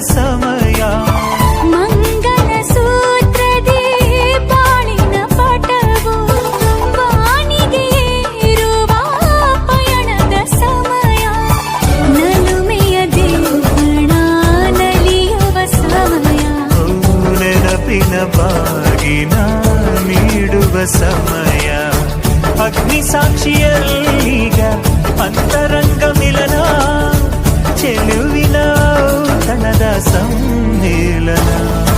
ಸಮಯ. ಮಂಗಲ ಸೂತ್ರದಿ ಬಾಳಿನ ಪಟವು ಬಾಣಿಗೆ ಏರುವ ಪಯಣದ ಸಮಯ. ನಲುಮೆಯ ದೇವಣ ನಲಿಯುವ ಸಮಯ. ನೆನಪಿನ ಬಾಗಿನ ನೀಡುವ ಸಮಯ. ಅಗ್ನಿ ಸಾಕ್ಷಿಯಲ್ಲೀಗ ಅಂತರಂಗ ಮಿಲನ. ಚೆಲುವಿನ ತನದ ಸಮ್ಮೇಳನ.